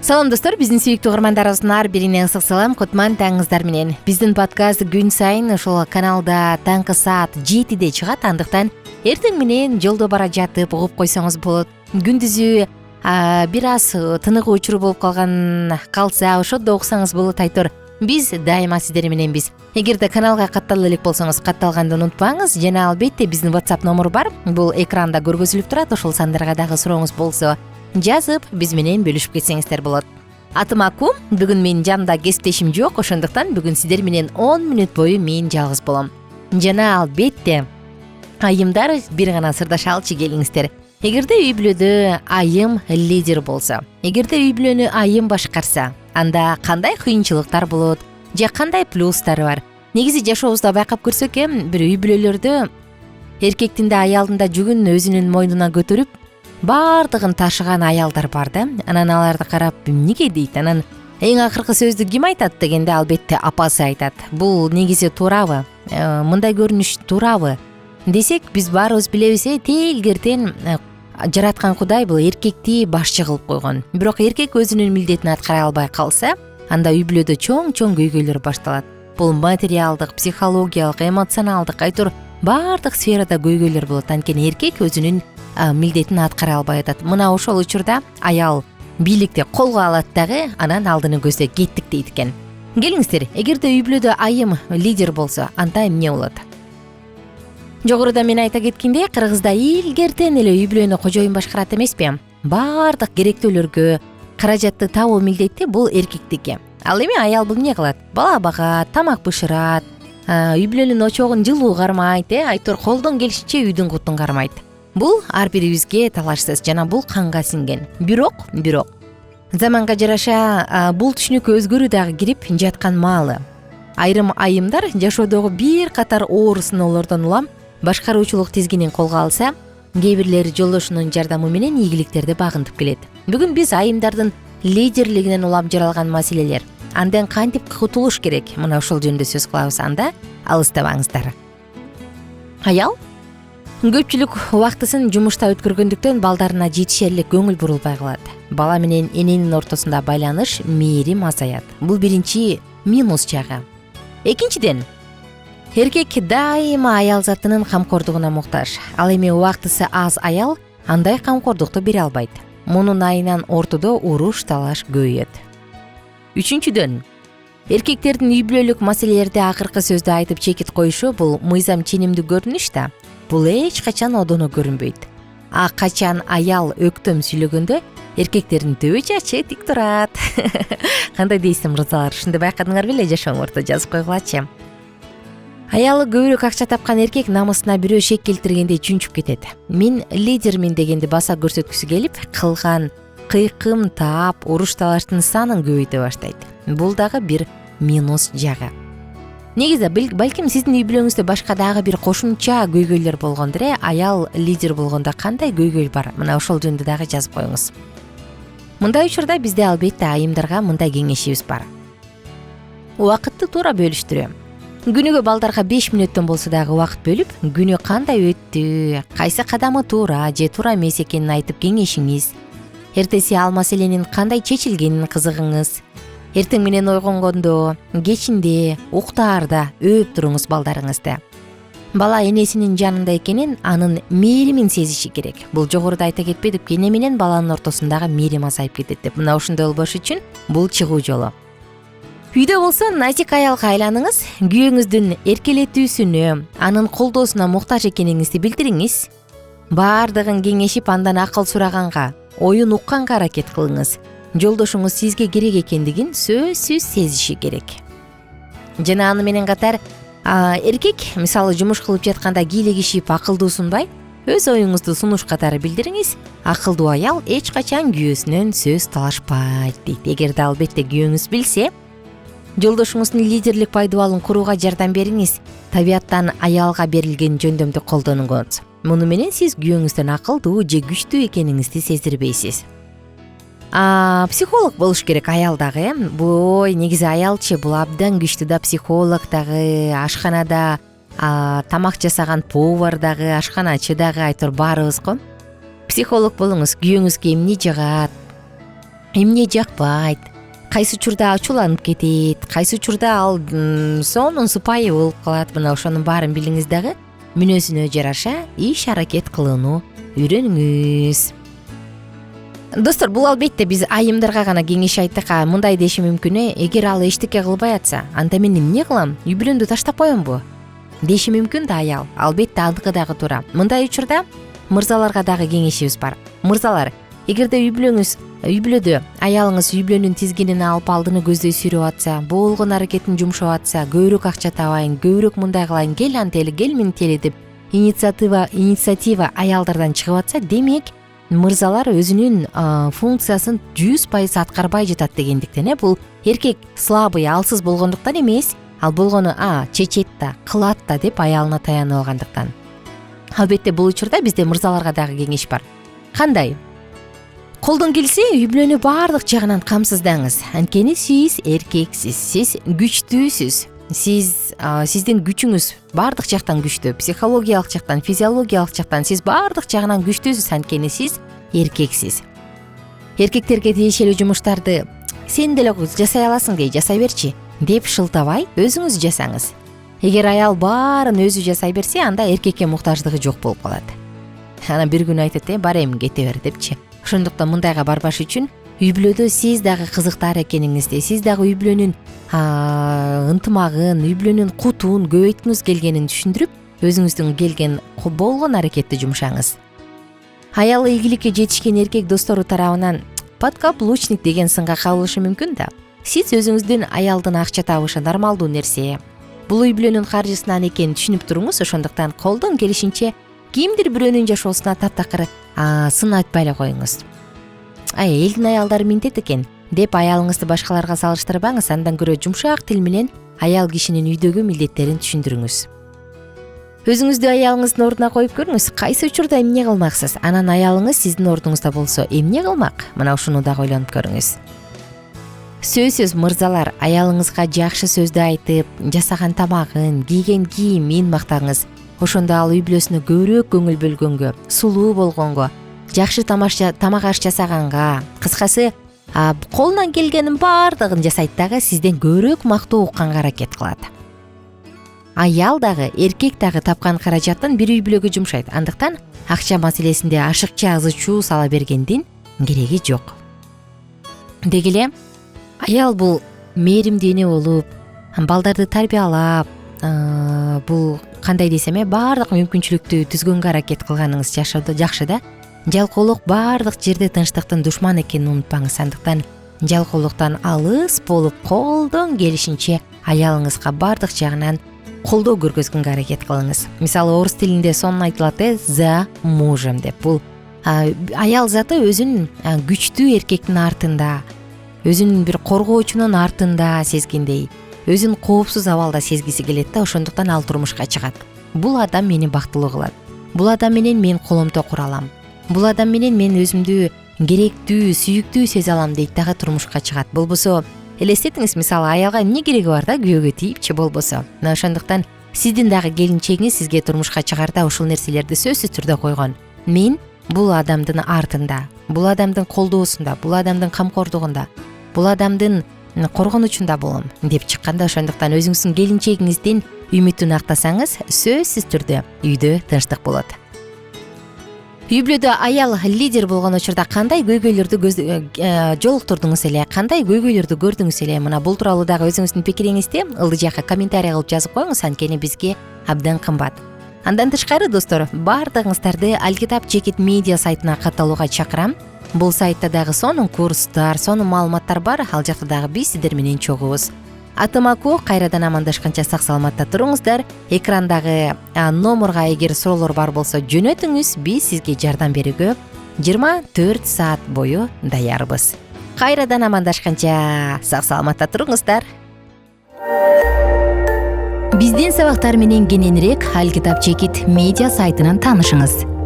Салам достор, биздин сүйүктүү угармандарыбыздын ар бирине ысык салам, кутман таңыңыздар менен. Биздин подкаст күн сайын ошол каналда таңкы саат 7-де чыгат. Андыктан эртең менен жолдо бара жатып угуп койсоңуз болот. Күндүзү бир аз тыныгы учур болуп калса, ошондо уксаңыз болот айтор. Биз дайыма сиздер мененбиз. Эгерде каналга каттала элек болсоңуз, катталганды унутпаңыз. Жана албетте биздин WhatsApp номуру бар. Бул экранда көргөзүлүп турат. Ошол сандарга дагы сурооңуз болсо, жазып биз менен бөлүшүп кетсеңиздер болот. Атым Аку. Бүгүн менин жанымда кесиптешим жок, ошондуктан бүгүн сиздер менен 10 мүнөт бою мен жалгыз болом. Жана албетте айымдар бир гана сырдашалчы келиңиздер. Эгерде үй бүлөдө айым лидер болсо, эгерде үй бүлөнү айым башкарса, анда кандай кыйынчылыктар болот, же кандай плюстары бар? Негизи жашообузда байкап көрсөк, бир үй бүлөлөрдө эркектин да аялдын да жүгүн өзүнүн мойнуна көтөрүп, бардыгын ташыган аялдар бар да. Анан аларды карап, эмнеге дейт? Анан эң акыркы сөздү ким айтат дегенде, албетте апасы айтат. Бул негизи туурабы? Мындай көрүнүш туурабы десек, биз баарыбыз билебиз, тээлгертен жараткан Кудай бул эркекти башчы кылып койгон. Бирок эркек өзүнүн милдетин аткара албай калса, анда үй бүлөдө чоң көйгөйлөр башталат. Бул материалдык, психологиялык, эмоционалдык, айтор бардык сферада көйгөйлөр болот. Анткени эркек өзүнүн милдетин аткара албай атат. Мына ошол учурда аял бийликти колго алат дагы, анан алдыны көздөй кеттик дейт экен. Келиңиздер, эгерде үй бүлөдө айым лидер болсо, анда эмне болот? Жогоруда мен айта кеткендей, Кыргызда илгертен эле үй бүлөнү кожоюн башкарат эмеспи? Бардык керектөөлөргө каражатты табуу милдети бул эркектики. Ал эми аял бул эмне кылат? Бала багат, тамак бышырат, үй бүлөнүн очогун жылуу кармайт, айтор колдон келишинче үйдүн кутун кармайт. Бул ар бирибизге талашсыз, жана бул канга сиңген. Бирок заманга жараша бул түшүнүккө өзгөрүү дагы кирип жаткан маалы. Айрым айымдар жашоодогу бир катар оор сыноолордон улам башкаруучулук тизгинин колго алса, кээ бирлери жолдошунун жардамы менен ийгиликтерди багынтып келет. Бүгүн биз айымдардын лидерлигинен улам жаралган маселелер, андан кантип кутулуш керек, мына ошол жөнүндө сөз кылабыз. Анда алыстабаңыздар. Аял көпчүлүк убактысын жумушта өткөргөндүктөн балдарына жетишерлик көңүл бурулбай калат. Бала менен эненин ортосунда байланыш, мээрим азаят. Бул биринчи минус жагы. Экинчиден, эркек дайыма аял затынын камкордугуна муктаж. Ал эми убактысы аз аял андай камкордукту бере албайт. Мунун айынан ортодо уруш талаш көбөйөт. Үчүнчүдөн, эркектердин үй бүлөлүк маселелерде акыркы сөздү айтып чекит коюшу бул мыйзам ченемдүү көрүнүш да. Бул эч качан одоно көрүнбөйт. Качан аял өктөм сүйлөгөндө эркектердин төбө чачы тик турат. Кандай дейсиң, мырзалар? Ушунду байкадыңар беле? Жашооңордо жазып койгулачы. Аялы көбүрөөк акча тапкан эркек намысына бирөө шек келтиргенде чүнчүп кетет. Мен лидермин дегенди баса көрсөткүсү келип, кылган кыйкым таап, уруш талаштын санын көбөйтө баштайт. Бул дагы бир минус жагы. Негизи балким сиздин үй бүлөңүздө башка дагы бир кошумча көйгөйлөр болгондур. Аял лидер болгондо кандай көйгөй бар? Мына ошол жөнүндө дагы жазып коюңуз. Мындай учурда бизде албетте айымдарга мындай кеңешибиз бар. Убакытты туура бөлүштүрүү. Күнүгө балдарга 5 мүнөттөн болсо дагы убакыт бөлүп, күнү кандай өттү, кайсы кадамы туура же туура эмес экенин айтып кеңешиңиз. Эртеси ал маселенин кандай чечилгенин кызыгыңыз. Эртең менен ойгонгондо, кечинде, уктаарда өөп туруңуз балдарыңызды. Бала энесинин жанында экенин, анын мээримин сезиши керек. Бул жогоруда айта кетпедип, эне менен баланын ортосундагы мээрим азайып кетет деп. Мына ошондой болбош үчүн бул чыгуу жолу. Үйдө болсо назик аялга айланыңыз, күйөөңүздүн эркелетүүсүнө, анын колдоосуна муктаж экениңизди билдириңиз. Бардыгын кеңешип, андан акыл сураганга, оюн укканга аракет кылыңыз. Жолдошуңуз сизге керек экендигин сөзсүз сезиши керек. Жана аны менен катар эркек, мисалы, жумуш кылып жатканда кийлегишип акылдуу сунбай, өз оюңузду сунуш катары билдириңиз. Акылдуу аял эч качан күйөөсүнөн сөз талашпайт дейт. Эгерде албетте күйөөңүз билсе, жолдошуңуздун лидерлик пайдубалын курууга жардам бериңиз. Табияттан аялга берилген жөндөмдү колдонуңуз. Муну менен сиз күйөөңүздөн акылдуу же күчтүү экениңизди сездирбейсиз. Психолог болуш керек аял дагы. Бой, негизи аялчы бул абдан күчтүү да, психолог дагы, ашканада тамак жасаган повар дагы, ашканачы дагы, айтор баарыбыз го. Психолог болуңуз, күйөөңүзгө эмне жагат, эмне жакпайт, кайсы учурда ачууланып кетет, кайсы учурда ал сонун сыпайы болуп калат. Мына ошонун баарын билиңиз дагы мүнөзүнө жараша иш аракет кылууну үйрөнүңүз. Достор, бул албетте биз айымдарга гана кеңеш айттык. Мындай деши мүмкүн: эгер ал эчтеке кылбай атса, анда мен эмне кылам? Үй бүлөмдү таштап коембу? Деши мүмкүн да аял. Албетте андыкы дагы туура. Мындай учурда мырзаларга дагы кеңешибиз бар. Мырзалар, эгерде үй бүлөдө аялыңыз үй бүлөнүн тизгинин алып алдыны көздөй сүйрөп атса, болгон аракетин жумшап атса, көбүрөөк акча табайын, көбүрөөк мындай кылайын, кел антели, кел мынтели деп инициатива аялдардан чыгып атса, демек мырзалар өзүнүн функциясын 100% аткарбай жатат дегендиктен. Бул эркек слабый, алсыз болгондуктан эмес, ал болгону чечет да, кылат да деп аялына таянып алгандыктан. Албетте бул учурда бизде мырзаларга дагы кеңеш бар. Кандай? Колдон келсе, үй бүлөнү баардык жагынан камсыздаңыз. Анткени сиз эркексиз, сиз күчтүүсүз. Сиздин күчүңүз баардык жактан күчтүү, психологиялык жактан, физиологиялык жактан сиз баардык жагынан күчтүүсүз. Анткени сиз эркексиз. Эркектерге тиешелүү жумуштарды сен деле жасай аласың дей, жасай берчи деп шылтабай өзүңүз жасаңыз. Эгер аял баарын өзү жасай берсе, анда эркекке муктаждыгы жок болуп калат. Ана бир күн айтат: бар эми кете бер депчи. Ошондуктан мындайга барбаш үчүн үй бүлөдө сиз дагы кызыктар экениңизди, сиз дагы үй бүлөнүн ынтымагын, үй бүлөнүн кутун көбөйткүңүз келгенин түшүндүрүп, өзүңүздүн келген болгон аракетти жумшаңыз. Аялы ийгиликке жетишкен эркек достору тарабынан подкаблучник деген сынга кабылышы мүмкүн да. Сиз өзүңүздүн аялдын акча табышы нормалдуу нерсе, бул үй бүлөнүн каржысынан экенин түшүнүп туруңуз. Ошондуктан колдон келишинче кимдир бирөөнүн жашоосуна таптакыр сын айтпай эле коюңуз. Элдин аялдары минтет экен деп аялыңызды башкаларга салыштырбаңыз. Андан көрө жумшак тил менен аял кишинин үйдөгү милдеттерин түшүндүрүңүз. Өзүңүздү аялыңыздын ордуна коюп көрүңүз. Кайсы учурда эмне кылмаксыз? Анан аялыңыз сиздин ордуңузда болсо эмне кылмак? Мына ушуну дагы ойлонуп көрүңүз. Сөзсүз мырзалар, аялыңызга жакшы сөздү айтып, жасаган тамагын, кийген кийимин мактаңыз. Ошондо ал үй бүлөсүнө көбүрөөк көңүл бөлгөнгө, сулуу болгонго, жакшы тамак аш жасаганга, кыскасы колунан келгенин баардыгын жасайт дагы сизден көбүрөөк мактоо укканга аракет кылат. Аял дагы, эркек дагы тапкан каражатын бир үй бүлөгө жумшайт. Андыктан акча маселесинде ашыкча азычуу сала бергендин кереги жок. Деги эле аял бул мээримдүү эне болуп, балдарды тарбиялап, бул кандай десем, баардык мүмкүнчүлүктү түзгөнгө аракет кылганыңыз жакшы да. Жалкоолук баардык жерде тынчтыктын душманы экенин унутпаңыз. Андыктан жалкоолуктан алыс болуп, колдон келишинче аялыңызга баардык жагынан колдоо көргөзгөнгө аракет кылыңыз. Мисалы, орус тилинде сонун айтылат: за мужем деп. Бул аял заты өзүн күчтүү эркектин артында, өзүн бир коргоочунун артында сезгендей, өзүн коопсуз абалда сезгиси келет да. Ошондуктан ал турмушка чыгат. Бул адам мени бактылуу кылат. Бул адам менен мен коломто кура алам. Бул адам менен мен өзүмдү керектүү, сүйүктүү сезе алам дейт дагы турмушка чыгат. Болбосо элестетиңиз, мисалы, аялга эмне кереги бар да күйөөгө тийипчи болбосо. Мына ошондуктан сиздин дагы келинчегиңиз сизге турмушка чыгарда ушул нерселерди сөзсүз түрдө койгон. Мен бул адамдын артында, бул адамдын колдоосунда, бул адамдын камкордугунда, бул адамдын коргонучунда болом деп чыкканда, ошондуктан өзүңүздүн келинчегиңиздин үмүтүн актасаңыз, сөзсүз түрдө үйдө тынчтык болот. Үй бүлөдө аял лидер болгон учурда кандай көйгөйлөрдү жолуктурдуңуз эле, кандай көйгөйлөрдү көрдүңүз эле? Мына бул тууралуу дагы өзүңүздүн пикириңизди ылдый жакка комментарий кылып жазып коюңуз, анткени бизге абдан кымбат. Андан тышкары, достор, баардыгыңыздарды Алкитап Чекит медиа сайтына катталууга чакырам. Бул сайтта дагы сонун курстар, сонун маалыматтар бар. Ал жакта дагы биз сиздер менен чогубуз. Атым Аку, кайрадан амандашканча сак саламатта туруңуздар. Экрандагы номерга эгер суроолор бар болсо жөнөтүңүз, биз сизге жардам берүүгө 24 саат бою даярбыз. Кайрадан амандашканча сак саламатта туруңуздар. Биздин сабактар менен кененирээк Алкитап Чекит медиа сайтынан таанышыңыз.